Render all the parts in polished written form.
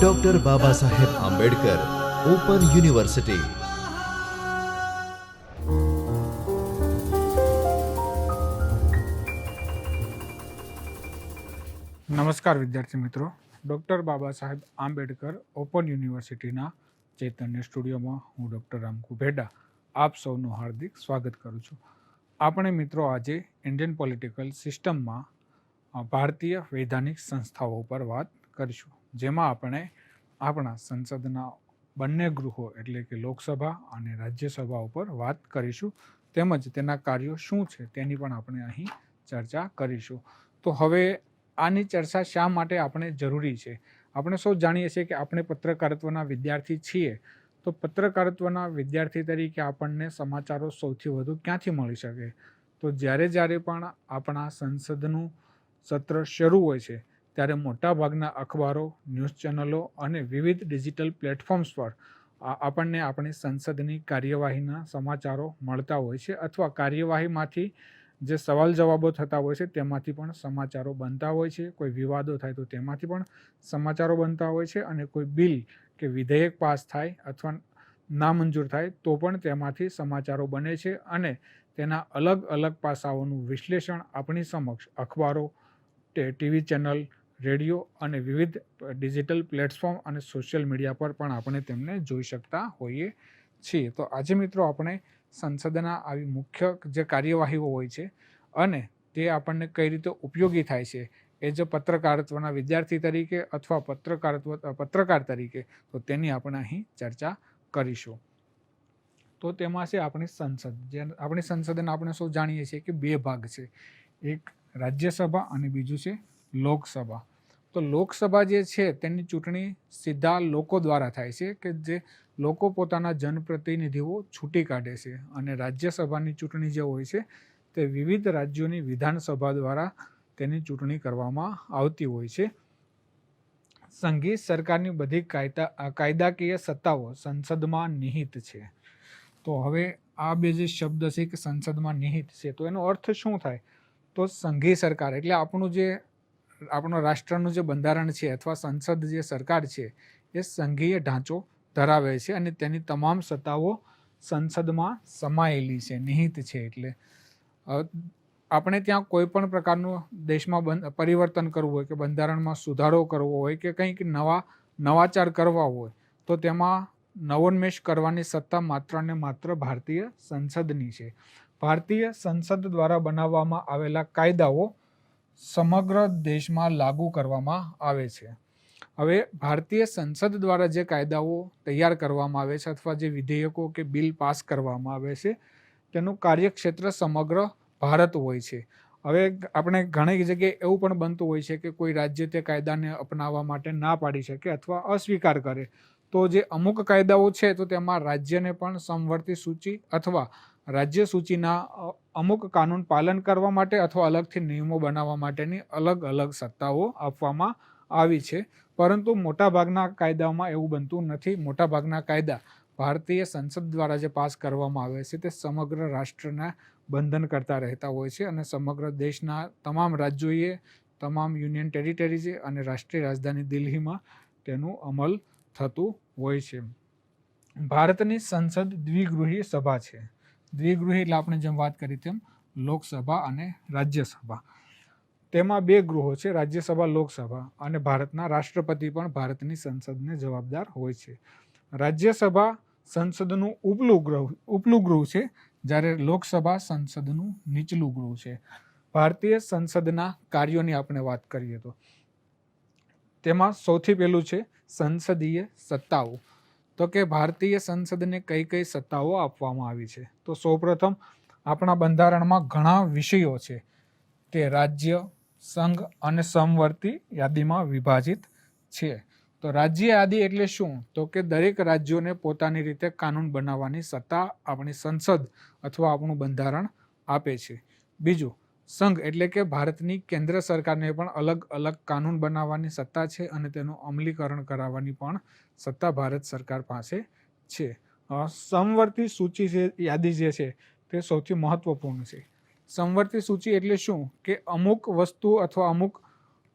Doctor Baba Saheb Ambedkar open university. નમસ્કાર વિદ્યાર્થી મિત્રો, ડૉક્ટર બાબા સાહેબ આંબેડકર ઓપન યુનિવર્સિટીના ચૈતન્ય સ્ટુડિયોમાં હું ડૉક્ટર રામકુ ભેડા આપ સૌનું હાર્દિક સ્વાગત કરું છું. આપણે મિત્રો આજે ઇન્ડિયન પોલિટિકલ સિસ્ટમમાં ભારતીય વૈધાનિક સંસ્થાઓ પર વાત કરીશું, જેમાં આપણે આપણા સંસદના બંને ગૃહો એટલે કે લોકસભા અને રાજ્યસભા ઉપર વાત કરીશું, તેમજ તેના કાર્યો શું છે તેની પણ આપણે અહીં ચર્ચા કરીશું. તો હવે આની ચર્ચા શા માટે આપણે જરૂરી છે? આપણે સૌ જાણીએ છીએ કે આપણે પત્રકારત્વના વિદ્યાર્થી છીએ, તો પત્રકારત્વના વિદ્યાર્થી તરીકે આપણને સમાચારો સૌથી વધુ ક્યાંથી મળી શકે? તો જ્યારે પણ આપણા સંસદનું સત્ર શરૂ હોય છે ત્યારે મોટાભાગના અખબારો, ન્યૂઝ ચેનલો અને વિવિધ ડિજિટલ પ્લેટફોર્મ્સ પર આપણને આપણી સંસદની કાર્યવાહીના સમાચારો મળતા હોય છે, અથવા કાર્યવાહીમાંથી જે સવાલ જવાબો થતા હોય છે તેમાંથી પણ સમાચારો બનતા હોય છે. કોઈ વિવાદો થાય તો તેમાંથી પણ સમાચારો બનતા હોય છે, અને કોઈ બિલ કે વિધેયક પાસ થાય અથવા નામંજૂર થાય તો પણ તેમાંથી સમાચારો બને છે, અને તેના અલગ અલગ પાસાઓનું વિશ્લેષણ આપણી સમક્ષ અખબારો, ટીવી ચેનલ, રેડિયો અને વિવિધ ડિજિટલ પ્લેટફોર્મ અને સોશિયલ મીડિયા પર પણ આપણે તેમને જોઈ શકતા હોઈએ છીએ. તો આજે મિત્રો આપણે સંસદના આવી મુખ્ય જે કાર્યવાહીઓ હોય છે અને તે આપણને કઈ રીતે ઉપયોગી થાય છે, એ જે પત્રકારત્વના વિદ્યાર્થી તરીકે અથવા પત્રકાર તરીકે, તો તેની આપણે અહીં ચર્ચા કરીશું. તો તેમાં છે આપણી સંસદ. જે આપણી સંસદના આપણે સૌ જાણીએ છીએ કે બે ભાગ છે, એક રાજ્યસભા અને બીજું છે લોકસભા. તો લોકસભા જે છે તેની ચૂંટણી સીધા લોકો દ્વારા થાય છે, કે જે લોકો પોતાના જનપ્રતિનિધિઓ છૂટી કાઢે છે, અને રાજ્યસભાની ચૂંટણી જે હોય છે તે વિવિધ રાજ્યોની વિધાનસભા દ્વારા તેની ચૂંટણી કરવામાં આવતી હોય છે. સંઘી સરકારની બધી કાયદાકીય સત્તાઓ સંસદમાં નિહિત છે. તો હવે આ બે જે શબ્દ છે કે સંસદમાં નિહિત છે, તો એનો અર્થ શું થાય? તો સંઘી સરકાર એટલે આપણો રાષ્ટ્રનું જે બંધારણ છે અથવા સંસદ જે સરકાર છે એ સંઘીય ઢાંચો ધરાવે છે, અને તેની તમામ સત્તાઓ સંસદમાં સમાયેલી છે, નિહિત છે. એટલે આપણે ત્યાં કોઈ પણ પ્રકારનું દેશમાં પરિવર્તન કરવું હોય, કે બંધારણમાં સુધારો કરવો હોય, કે કંઈક નવાચાર કરવા હોય, તો તેમાં નવોન્મેષ કરવાની સત્તા માત્ર ને માત્ર ભારતીય સંસદની છે. ભારતીય સંસદ દ્વારા બનાવવામાં આવેલા કાયદાઓ સમગ્ર દેશમાં લાગુ કરવામાં આવે છે. હવે ભારતીય સંસદ દ્વારા જે કાયદાઓ તૈયાર કરવામાં આવે છે અથવા જે વિધેયકો કે બિલ પાસ કરવામાં આવે છે, તેનું કાર્યક્ષેત્ર સમગ્ર ભારત હોય છે. હવે આપણે ઘણી જગ્યાએ એવું પણ બનતું હોય છે કે કોઈ રાજ્ય તે કાયદાને અપનાવવા માટે ના પાડી શકે અથવા અસ્વીકાર કરે, તો જે અમુક કાયદાઓ છે તો તેમાં રાજ્યને પણ સમવર્તી સૂચિ અથવા રાજ્ય સૂચિના અમુક કાનૂન પાલન કરવા માટે અથવા અલગથી નિયમો બનાવવા માટેની અલગ અલગ સત્તાઓ આપવામાં આવી છે. પરંતુ મોટાભાગના કાયદાઓમાં એવું બનતું નથી. મોટાભાગના કાયદા ભારતીય સંસદ દ્વારા જે પાસ કરવામાં આવે છે તે સમગ્ર રાષ્ટ્રના બંધન કરતા રહેતા હોય છે, અને સમગ્ર દેશના તમામ રાજ્યોએ, તમામ યુનિયન ટેરિટરીઝે અને રાષ્ટ્રીય રાજધાની દિલ્હીમાં તેનું અમલ થતું હોય છે. ભારતની સંસદ દ્વિગૃહી સભા છે. દ્વિગૃહી એટલે આપણે જેમ વાત કરી તેમ લોકસભા અને રાજ્યસભા. તેમાં બે ગૃહો છે, રાજ્યસભા, લોકસભા, અને ભારતના રાષ્ટ્રપતિ પણ ભારતની સંસદને જવાબદાર હોય છે. રાજ્યસભા સંસદનું ઉપલું ગૃહ છે, જ્યારે લોકસભા સંસદનું નીચલું ગૃહ છે. ભારતીય સંસદના કાર્યોની આપણે વાત કરીએ તો તેમાં સૌથી પહેલું છે સંસદીય સત્તાઓ. તો કે ભારતીય સંસદને કઈ કઈ સત્તાઓ આપવામાં આવી છે? તો સૌપ્રથમ આપણા બંધારણમાં ઘણા વિષયો છે તે રાજ્ય, સંઘ અને સમવર્તી યાદીમાં વિભાજિત છે. તો રાજ્ય યાદી એટલે શું? તો કે દરેક રાજ્યોને પોતાની રીતે કાનૂન બનાવવાની સત્તા આપણી સંસદ અથવા આપણું બંધારણ આપે છે. બીજું, સંઘ એટલે કે ભારતની કેન્દ્ર સરકારને પણ અલગ અલગ કાનૂન બનાવવાની સત્તા છે, અને તેનું અમલીકરણ કરાવવાની પણ સત્તા ભારત સરકાર પાસે છે. સમવર્તી સૂચિ યાદી જે છે તે સૌથી મહત્વપૂર્ણ છે. સમવર્તી સૂચિ એટલે શું? કે અમુક વસ્તુ અથવા અમુક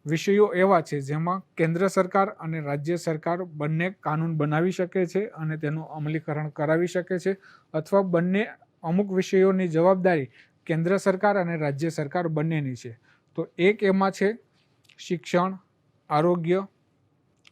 વિષયો એવા છે જેમાં કેન્દ્ર સરકાર અને રાજ્ય સરકાર બંને કાનૂન બનાવી શકે છે અને તેનું અમલીકરણ કરાવી શકે છે, અથવા બંને અમુક વિષયોની જવાબદારી કેન્દ્ર સરકાર અને રાજ્ય સરકાર બંનેની છે. તો એક એમાં છે શિક્ષણ, આરોગ્ય,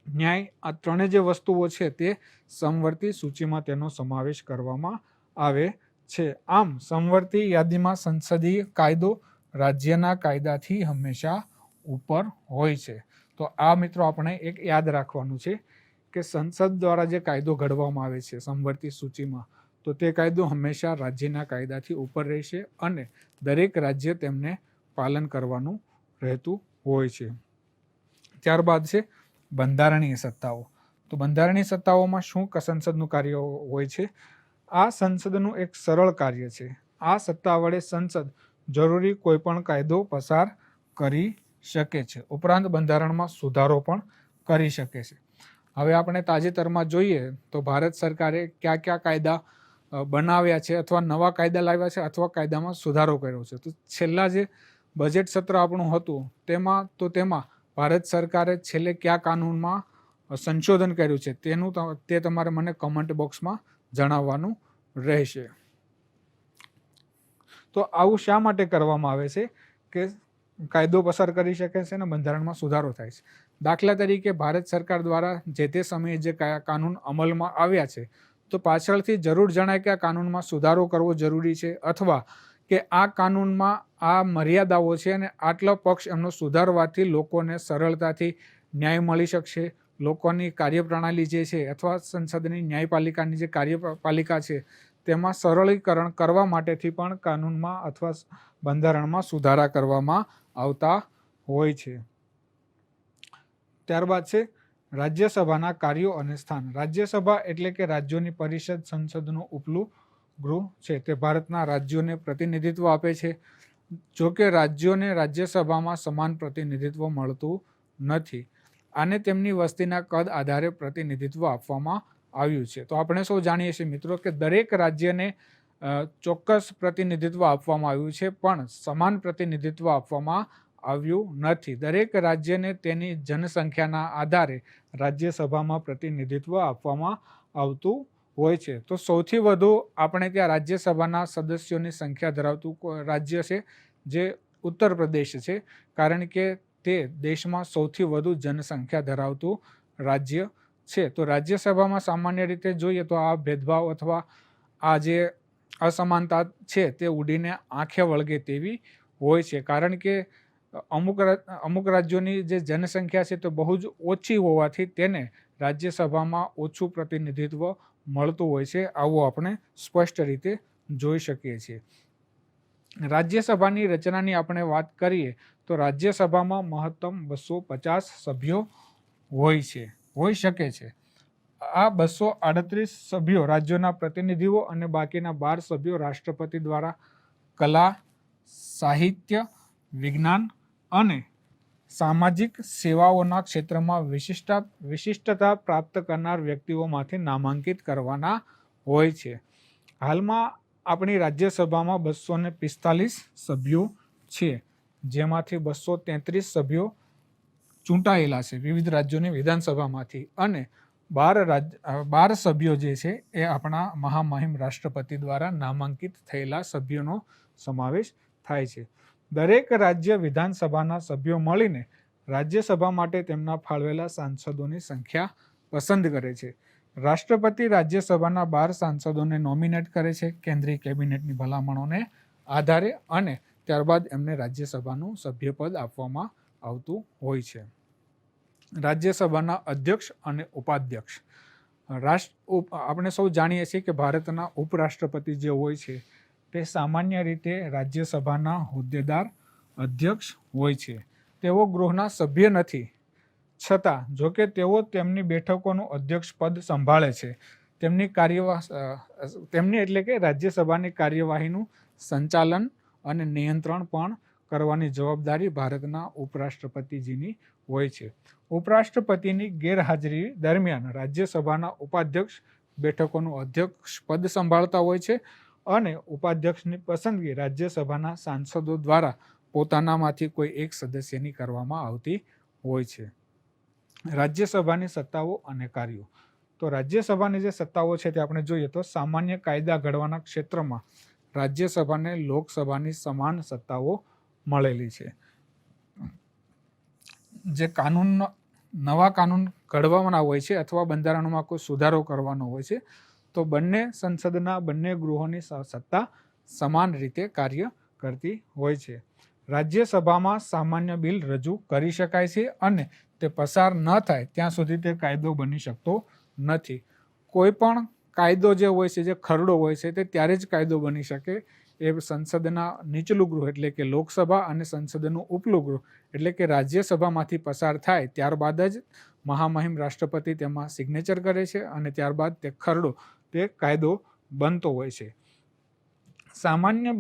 ન્યાય. આ ત્રણેય જે વસ્તુઓ છે તે સમવર્તી સૂચિમાં તેનો સમાવેશ કરવામાં આવે છે. આમ સમવર્તી યાદીમાં સંસદીય કાયદો રાજ્યના કાયદાથી હંમેશા ઉપર હોય છે. તો આ મિત્રો આપણે એક યાદ રાખવાનું છે કે સંસદ દ્વારા જે કાયદો ઘડવામાં આવે છે સમવર્તી સૂચિમાં, તો તે કાયદો હંમેશા રાજ્યના કાયદાથી ઉપર રહેશે અને દરેક રાજ્ય તેમને પાલન કરવાનું રહેતું હોય છે. ત્યારબાદ છે બંધારણીય સત્તાઓ. તો બંધારણીય સત્તાઓમાં શું સંસદનું કાર્ય હોય છે? આ સંસદનું એક સરળ કાર્ય છે. આ સત્તા વડે સંસદ જરૂરી કોઈ પણ કાયદો પસાર કરી શકે છે, ઉપરાંત બંધારણમાં સુધારો પણ કરી શકે છે. હવે આપણે તાજેતરમાં જોઈએ તો ભારત સરકારે કયા કયા કાયદા બનાવ્યા છે, અથવા નવા કાયદા લાવ્યા છે, અથવા કાયદામાં સુધારો કર્યો છે. તો છેલ્લા જે બજેટ સત્ર આપણું હતું તેમાં ભારત સરકારે છેલ્લે કયા કાનૂનમાં સંશોધન કર્યું છે તે તમારે મને કમેન્ટ બોક્સમાં જણાવવાનું રહેશે. તો આવું શા માટે કરવામાં આવે છે કે કાયદો પસાર કરી શકે છે અને બંધારણમાં સુધારો થાય છે. દાખલા તરીકે ભારત સરકાર દ્વારા જે તે સમયે જે કાનૂન અમલમાં આવ્યા છે, તો પાછળથી જરૂર જણાય કે આ કાનૂનમાં સુધારો કરવો જરૂરી છે, અથવા કે આ કાનૂનમાં આ મર્યાદાઓ છે અને આટલો પક્ષ એમનો સુધારવાથી લોકોને સરળતાથી ન્યાય મળી શકશે. લોકોની કાર્યપ્રણાલી જે છે અથવા સંસદની ન્યાયપાલિકાની જે કાર્યપાલિકા છે તેમાં સરળીકરણ કરવા માટેથી પણ કાનૂનમાં અથવા બંધારણમાં સુધારા કરવામાં આવતા હોય છે. ત્યારબાદ છે રાજ્યસભાના કાર્યો અને સ્થાન. રાજ્યસભા એટલે કે રાજ્યોની પરિષદ સંસદનું ઉપલું ગૃહ છે. તે ભારતના રાજ્યોને પ્રતિનિધિત્વ આપે છે. જો કે રાજ્યોને રાજ્યસભામાં સમાન પ્રતિનિધિત્વ મળતું નથી. આને તેમની વસ્તીના કદ આધારે પ્રતિનિધિત્વ આપવામાં આવ્યું છે. તો આપણે સૌ જાણીએ છીએ મિત્રો કે દરેક રાજ્યને ચોક્કસ પ્રતિનિધિત્વ આપવામાં આવ્યું છે, પણ સમાન પ્રતિનિધિત્વ આપવામાં આવ્યું નથી. દરેક રાજ્યને તેની જનસંખ્યાના આધારે રાજ્યસભામાં પ્રતિનિધિત્વ આપવામાં આવતું હોય છે. તો સૌથી વધુ આપણે ત્યાં રાજ્યસભાના સદસ્યોની સંખ્યા ધરાવતું રાજ્ય છે જે ઉત્તર પ્રદેશ છે, કારણ કે તે દેશમાં સૌથી વધુ જનસંખ્યા ધરાવતું રાજ્ય છે. તો રાજ્યસભામાં સામાન્ય રીતે જોઈએ તો આ ભેદભાવ અથવા આ જે અસમાનતા છે તે ઉડીને આંખે વળગે તેવી હોય છે, કારણ કે અમુક રાજ્યોની જે જનસંખ્યા છે તે બહુ જ ઓછી હોવાથી તેને રાજ્યસભામાં ઓછું પ્રતિનિધિત્વ મળતું હોય છે. આવું આપણે સ્પષ્ટ રીતે જોઈ શકીએ છીએ. રાજ્યસભાની રચનાની આપણે વાત કરીએ તો રાજ્યસભામાં મહત્તમ 250 સભ્યો હોઈ શકે છે. આ 238 સભ્યો રાજ્યોના પ્રતિનિધિઓ અને બાકીના 12 સભ્યો રાષ્ટ્રપતિ દ્વારા કલા, સાહિત્ય, વિજ્ઞાન અને સામાજિક સેવાઓના ક્ષેત્રમાં વિશિષ્ટતા પ્રાપ્ત કરનાર વ્યક્તિઓમાંથી નામાંકિત કરવાના હોય છે. હાલમાં આપણી રાજ્યસભામાં 245 સભ્યો છે, જેમાંથી 233 સભ્યો ચૂંટાયેલા છે વિવિધ રાજ્યોની વિધાનસભામાંથી, અને 12 સભ્યો જે છે એ આપણા મહામહિમ રાષ્ટ્રપતિ દ્વારા નામાંકિત થયેલા સભ્યોનો સમાવેશ થાય છે. દરેક રાજ્ય વિધાનસભાના સભ્યો મળીને રાજ્યસભા માટે તેમના ફાળવેલા સાંસદોની સંખ્યા પસંદ કરે છે. રાષ્ટ્રપતિ રાજ્યસભાના 12 સાંસદોને નોમિનેટ કરે છે કેન્દ્રીય કેબિનેટની ભલામણોને આધારે, અને ત્યારબાદ એમને રાજ્યસભાનું સભ્યપદ આપવામાં આવતું હોય છે. રાજ્યસભાના અધ્યક્ષ અને ઉપાધ્યક્ષ. આપણે સૌ જાણીએ છીએ કે ભારતના ઉપરાષ્ટ્રપતિ જે હોય છે તે સામાન્ય રીતે રાજ્યસભાના હોદ્દેદાર અધ્યક્ષ હોય છે. તેઓ ગૃહના સભ્ય નથી, છતાં જોકે તેઓ તેમની બેઠકોનું અધ્યક્ષ પદ સંભાળે છે. તેમની એટલે કે રાજ્યસભાની કાર્યવાહીનું સંચાલન અને નિયંત્રણ પણ કરવાની જવાબદારી ભારતના ઉપરાષ્ટ્રપતિજીની હોય છે. ઉપરાષ્ટ્રપતિની ગેરહાજરી દરમિયાન રાજ્યસભાના ઉપાધ્યક્ષ બેઠકોનું અધ્યક્ષ પદ સંભાળતા હોય છે, અને ઉપાધ્યક્ષની પસંદગી રાજ્યસભાના સાંસદો દ્વારા પોતાનામાંથી કોઈ એક સદસ્યની કરવામાં આવતી હોય છે. રાજ્યસભાની સત્તાઓ અને કાર્યો. તો રાજ્યસભાની જે સત્તાઓ છે તે આપણે જોઈએ તો સામાન્ય કાયદા ઘડવાના ક્ષેત્રમાં રાજ્યસભાને લોકસભાની સમાન સત્તાઓ મળેલી છે. જે નવા કાનૂન ઘડવાના હોય છે અથવા બંધારણમાં કોઈ સુધારો કરવાનો હોય છે તો બંને સંસદના બંને ગૃહોની સત્તા સમાન રીતે કાર્ય કરતી હોય છે. રાજ્યસભામાં સામાન્ય બિલ રજૂ કરી શકાય છે અને તે પસાર ન થાય ત્યાં સુધી તે કાયદો બની શકતો નથી. કોઈ પણ કાયદો જે હોય છે, જે ખરડો હોય છે, તે ત્યારે જ કાયદો બની શકે એ સંસદના નીચલું ગૃહ એટલે કે લોકસભા અને સંસદનું ઉપલું ગૃહ એટલે કે રાજ્યસભામાંથી પસાર થાય ત્યારબાદ જ મહામહિમ રાષ્ટ્રપતિ તેમાં સિગ્નેચર કરે છે અને ત્યારબાદ તે ખરડો તે કાયદો બનતો હોય છે. સામાન્ય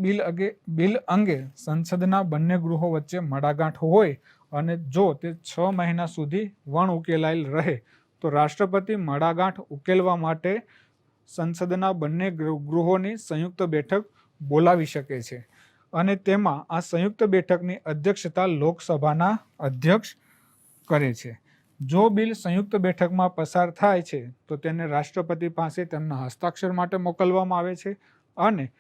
બિલ અંગે સંસદના બંને ગૃહો વચ્ચે મડાગાંઠ હોય અને જો તે 6 મહિના સુધી વણ ઉકેલાયેલ રહે તો રાષ્ટ્રપતિ મડાગાંઠ ઉકેલવા માટે સંસદના બંને ગૃહોની સંયુક્ત બેઠક બોલાવી શકે છે અને તેમાં આ સંયુક્ત બેઠકની અધ્યક્ષતા લોકસભાના અધ્યક્ષ કરે છે. જો બિલ સંયુક્ત બેઠકમાં પસાર થાય છે તો તેને રાષ્ટ્રપતિ પાસે તેમના હસ્તાક્ષર માટે મોકલવામાં આવે છે અને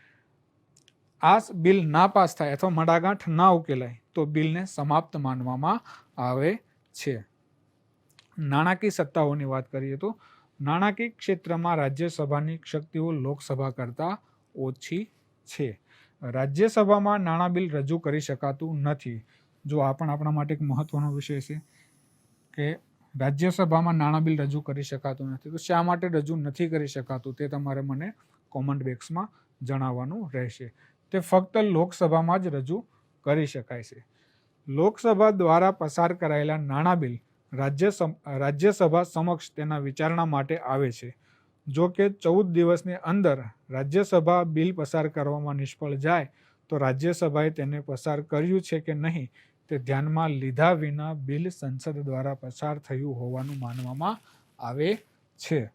આ બિલ ના પાસ થાય અથવા મડાગાંઠ ના ઉકેલાય તો બિલને સમાપ્ત માનવામાં આવે છે. નાણાકીય સત્તાઓની વાત કરીએ તો નાણાકીય ક્ષેત્રમાં રાજ્યસભાની શક્તિઓ લોકસભા કરતાં ઓછી છે. રાજ્યસભામાં નાણાં બિલ રજૂ કરી શકાતું નથી. જો આ પણ આપણા માટે એક મહત્વનો વિષય છે કે રાજ્યસભામાં નાણાં બિલ રજૂ કરી શકાતું નથી. તો શા માટે રજૂ નથી કરી શકાતું તે તમારે મને કોમેન્ટ બોક્સમાં જણાવવાનું રહેશે. તે ફક્ત લોકસભામાં જ રજૂ કરી શકાય છે. લોકસભા દ્વારા પસાર કરાયેલા નાણાં બિલ રાજ્યસભા સમક્ષ તેના વિચારણા માટે આવે છે. જો કે 14 દિવસની અંદર રાજ્યસભા બિલ પસાર કરવામાં નિષ્ફળ જાય તો રાજ્યસભાએ તેને પસાર કર્યું છે કે નહીં તે ધ્યાનમાં લીધા વિના બિલ સંસદ દ્વારા પસાર થયું હોવાનું માનવામાં આવે છે.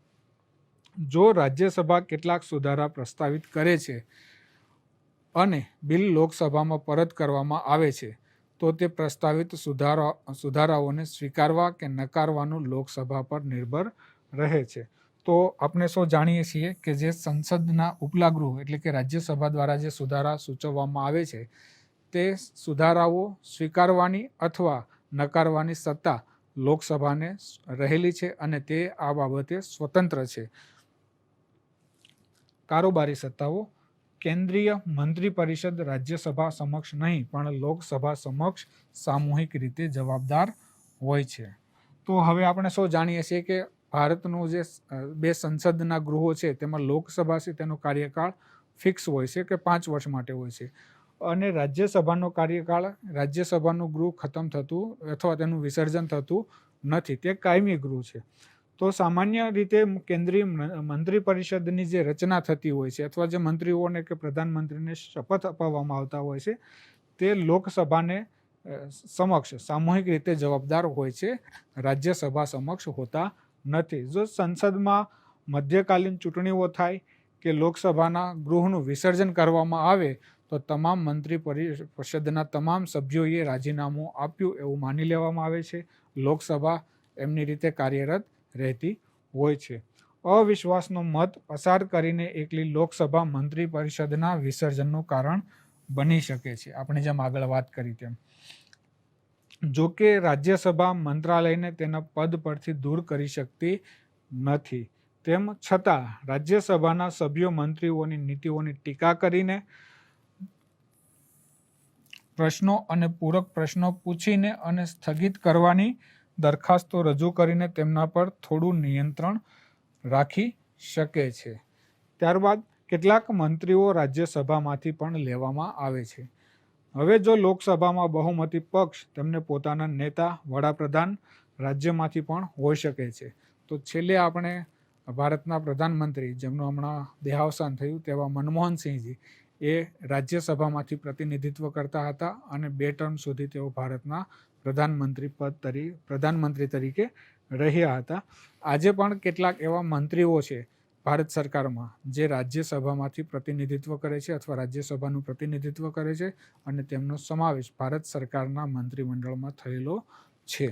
જો રાજ્યસભા કેટલાક સુધારા પ્રસ્તાવિત કરે છે અને બિલ લોકસભામાં પરત કરવામાં આવે છે તો તે પ્રસ્તાવિત સુધારાઓને સ્વીકારવા કે નકારવાનું લોકસભા પર નિર્ભર રહે છે. તો આપણે સૌ જાણીએ છીએ કે જે સંસદના ઉપલા ગૃહ એટલે કે રાજ્યસભા દ્વારા જે સુધારા સૂચવવામાં આવે છે તે સુધારાઓ સ્વીકારવાની અથવા નકારવાની સત્તા લોકસભાને રહેલી છે અને તે આ બાબતે સ્વતંત્ર છે. કારોબારી સત્તાઓ. કેન્દ્રીય મંત્રી પરિષદ રાજ્યસભા સમક્ષ નહીં પણ લોકસભા સમક્ષ સામૂહિક રીતે જવાબદાર હોય છે. તો હવે આપણે સૌ જાણીએ છીએ કે ભારતનું જે 2 સંસદના ગૃહો છે તેમાં લોકસભા છે તેનો કાર્યકાળ ફિક્સ હોય છે કે 5 વર્ષ માટે હોય છે અને રાજ્યસભાનો કાર્યકાળ રાજ્યસભાનું ગૃહ ખતમ થતું અથવા તેનું વિસર્જન થતું નથી, તે કાયમી ગૃહ છે. તો સામાન્ય રીતે કેન્દ્રીય મંત્રી પરિષદની જે રચના થતી હોય છે અથવા જે મંત્રીઓને કે પ્રધાનમંત્રીને શપથ અપાવવામાં આવતા હોય છે તે લોકસભાને સમક્ષ સામૂહિક રીતે જવાબદાર હોય છે, રાજ્યસભા સમક્ષ હોતા નથી. જો સંસદમાં મધ્યકાલીન ચૂંટણીઓ થાય કે લોકસભાના ગૃહનું વિસર્જન કરવામાં આવે તો તમામ મંત્રી પરિષદના તમામ સભ્યોએ રાજીનામું આપ્યું એવું માની લેવામાં આવે છે. લોકસભા એમની રીતે કાર્યરત રહેતી હોય છે. અવિશ્વાસનો મત પસાર કરીને એકલી લોકસભા મંત્રી પરિષદના વિસર્જનનું કારણ બની શકે છે. આપણે જેમ આગળ વાત કરી તેમ. જો કે રાજ્યસભા મંત્રાલયને તેના પદ પરથી દૂર કરી શકતી નથી. તેમ છતાં રાજ્યસભાના સભ્યો મંત્રીઓની નીતિઓની ટીકા કરીને પ્રશ્નો અને પૂરક પ્રશ્નો પૂછીને અને સ્થગિત કરવાની દરખાસ્તો રજૂ કરીને તેમના પર થોડું નિયંત્રણ રાખી શકે છે. ત્યારબાદ કેટલાક મંત્રીઓ રાજ્યસભામાંથી પણ લેવામાં આવે છે. હવે જો લોકસભામાં બહુમતી પક્ષ તેમને પોતાના નેતા વડાપ્રધાન રાજ્યમાંથી પણ હોઈ શકે છે. તો છેલ્લે આપણે ભારતના પ્રધાનમંત્રી જેમનું હમણાં દેહાવસાન થયું તેવા મનમોહનસિંહજી એ રાજ્યસભામાંથી પ્રતિનિધિત્વ કરતા હતા અને 2 ટર્મ સુધી તેઓ ભારતના પ્રધાનમંત્રી તરીકે રહ્યા હતા. આજે પણ કેટલાક એવા મંત્રીઓ છે ભારત સરકારમાં જે રાજ્યસભામાંથી પ્રતિનિધિત્વ કરે છે અથવા રાજ્યસભાનું પ્રતિનિધિત્વ કરે છે અને તેમનો સમાવેશ ભારત સરકારના મંત્રીમંડળમાં થયેલો છે.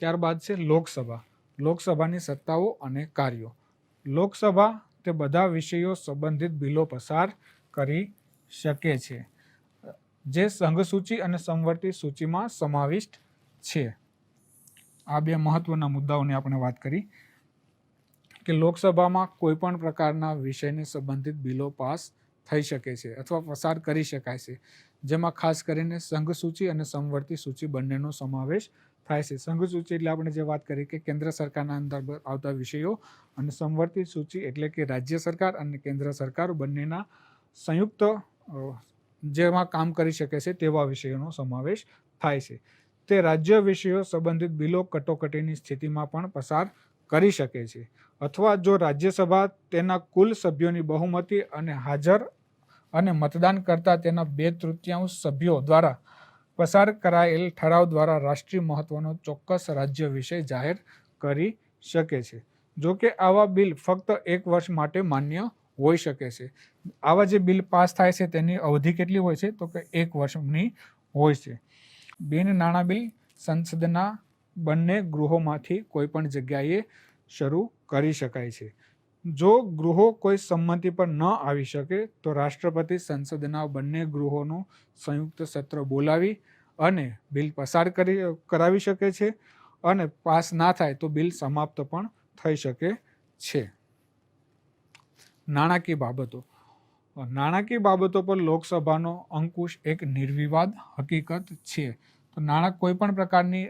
ત્યારબાદ છે લોકસભા. લોકસભાની સત્તાઓ અને કાર્યો. લોકસભા તે બધા વિષયો સંબંધિત બિલો પસાર કરી શકે છે જે સંઘ સૂચિ અને સમવર્તી સૂચિમાં સમાવિષ્ટ છે. આ બે મહત્વના મુદ્દાઓની આપણે વાત કરી કે લોકસભામાં કોઈ પણ પ્રકારના વિષયને સંબંધિત બિલો પાસ થઈ શકે છે અથવા પસાર કરી શકાય છે, જેમાં ખાસ કરીને સંઘ સૂચિ અને સમવર્તી સૂચિ બંનેનો સમાવેશ થાય છે. સંઘ સૂચિ એટલે આપણે જે વાત કરી કે કેન્દ્ર સરકારના અંદર આવતા વિષયો, અને સમવર્તી સૂચિ એટલે કે રાજ્ય સરકાર અને કેન્દ્ર સરકાર બંનેના સંયુક્ત જેમાં કામ કરી શકે છે તેવા વિષયોનો સમાવેશ થાય છે. તે રાજ્ય વિષયો સંબંધિત બિલો કટોકટીની સ્થિતિમાં પણ પસાર કરી શકે છે, અથવા જો રાજ્યસભા તેના કુલ સભ્યોની બહુમતી અને હાજર અને મતદાન કરતા તેના 2/3 સભ્યો દ્વારા પસાર કરાયેલ ઠરાવ દ્વારા રાષ્ટ્રીય મહત્વનો ચોક્કસ રાજ્ય વિષય જાહેર કરી શકે છે. જો કે આવા બિલ ફક્ત 1 વર્ષ માટે માન્ય હોઈ શકે છે. આવા જે બિલ પાસ થાય છે તેની અવધિ કેટલી હોય છે? તો કે 1 વર્ષની હોય છે. બિન નાણાં બિલ સંસદના બંને ગૃહોમાંથી કોઈ પણ જગ્યાએ શરૂ કરી શકાય છે. જો ગૃહો કોઈ સંમતિ પર ન આવી શકે તો રાષ્ટ્રપતિ સંસદના બંને ગૃહોનું સંયુક્ત સત્ર બોલાવી અને બિલ પસાર કરાવી શકે છે, અને પાસ ના થાય તો બિલ સમાપ્ત પણ થઈ શકે છે. નાણાકીય બાબતો. નાણાકીય બાબતો પર લોકસભાનો અંકુશ એક નિર્વિવાદ હકીકત છે. તો કોઈ પણ પ્રકારની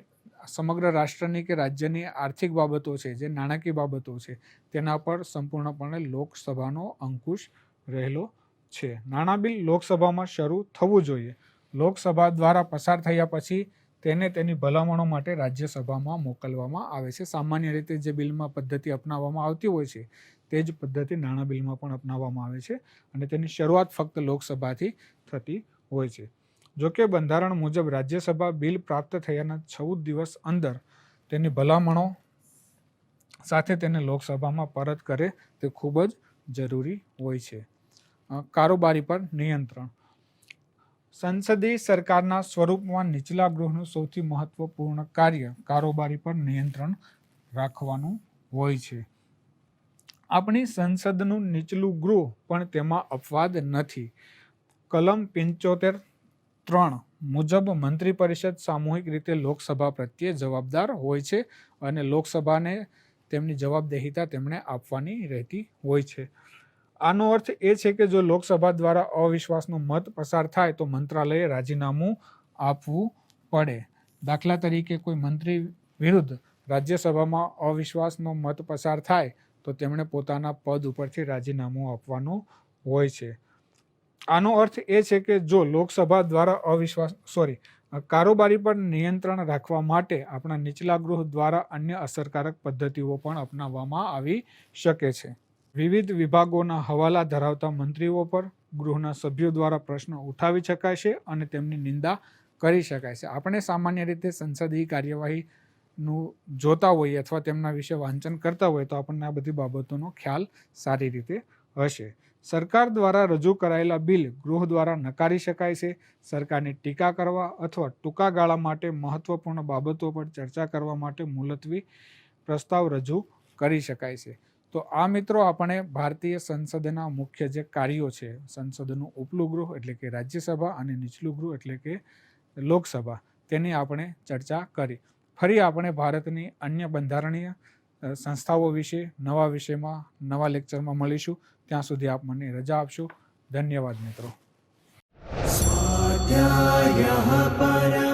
સમગ્ર રાષ્ટ્રની કે રાજ્યની આર્થિક બાબતો છે, જે નાણાકીય બાબતો છે, તેના પર સંપૂર્ણપણે લોકસભાનો અંકુશ રહેલો છે. નાણાં બિલ લોકસભામાં શરૂ થવું જોઈએ. લોકસભા દ્વારા પસાર થયા પછી તેને તેની ભલામણો માટે રાજ્યસભામાં મોકલવામાં આવે છે. સામાન્ય રીતે જે બિલમાં પદ્ધતિ અપનાવવામાં આવતી હોય છે તે જ પદ્ધતિ નાણાં બિલમાં પણ અપનાવવામાં આવે છે, અને તેની શરૂઆત ફક્ત લોકસભાથી થતી હોય છે. જોકે બંધારણ મુજબ રાજ્યસભા બિલ પ્રાપ્ત થયાના 14 દિવસ અંદર તેની ભલામણો સાથે તેને લોકસભામાં પરત કરે તે ખૂબ જ જરૂરી હોય છે. કારોબારી પર નિયંત્રણ. સંસદીય સરકારના સ્વરૂપમાં નીચલા ગૃહનું સૌથી મહત્વપૂર્ણ કાર્ય કારોબારી પર નિયંત્રણ રાખવાનું હોય છે. આપણી સંસદનું નીચલું ગૃહ પણ તેમાં અપવાદ નથી. કલમ 75(3) મુજબ મંત્રી પરિષદ સામૂહિક રીતે લોકસભા પ્રત્યે જવાબદાર હોય છે, અને લોકસભાને તેમની જવાબદેહિતા તેમણે આપવાની રહેતી હોય છે. આનો અર્થ એ છે કે જો લોકસભા દ્વારા અવિશ્વાસનો મત પસાર થાય તો મંત્રાલયે રાજીનામું આપવું પડે. દાખલા તરીકે કોઈ મંત્રી વિરુદ્ધ રાજ્યસભામાં અવિશ્વાસનો મત પસાર થાય તો તેમણે પોતાના પદ ઉપરથી રાજીનામું આપવાનું હોય છે. આનો અર્થ એ છે કે જો લોકસભા દ્વારા કારોબારી પર નિયંત્રણ રાખવા માટે આપણા નીચલા ગૃહ દ્વારા અન્ય અસરકારક પદ્ધતિઓ પણ અપનાવવામાં આવી શકે છે. વિવિધ વિભાગોના હવાલા ધરાવતા મંત્રીઓ પર ગૃહના સભ્યો દ્વારા પ્રશ્નો ઉઠાવી શકાય છે અને તેમની નિંદા કરી શકાય છે. આપણે સામાન્ય રીતે સંસદીય કાર્યવાહીનું જોતા હોઈએ અથવા તેમના વિશે વાંચન કરતા હોઈએ તો આપણને આ બધી બાબતોનો ખ્યાલ સારી રીતે હશે. સરકાર દ્વારા રજૂ કરાયેલા બિલ ગૃહ દ્વારા નકારી શકાય છે. સરકારની ટીકા કરવા અથવા ટૂંકા ગાળા માટે મહત્વપૂર્ણ બાબતો પર ચર્ચા કરવા માટે મુલતવી પ્રસ્તાવ રજૂ કરી શકાય છે. તો આ મિત્રો આપણે ભારતીય સંસદના મુખ્ય જે કાર્યો છે, સંસદનું ઉપલું ગૃહ એટલે કે રાજ્યસભા અને નીચલું ગૃહ એટલે કે લોકસભા, તેની આપણે ચર્ચા કરી. ફરી આપણે ભારતની અન્ય બંધારણીય સંસ્થાઓ વિશે નવા વિષયમાં નવા લેક્ચરમાં મળીશું. ત્યાં સુધી આપ મને રજા આપશો. ધન્યવાદ મિત્રો. સ્વાધ્યાયઃ પરમ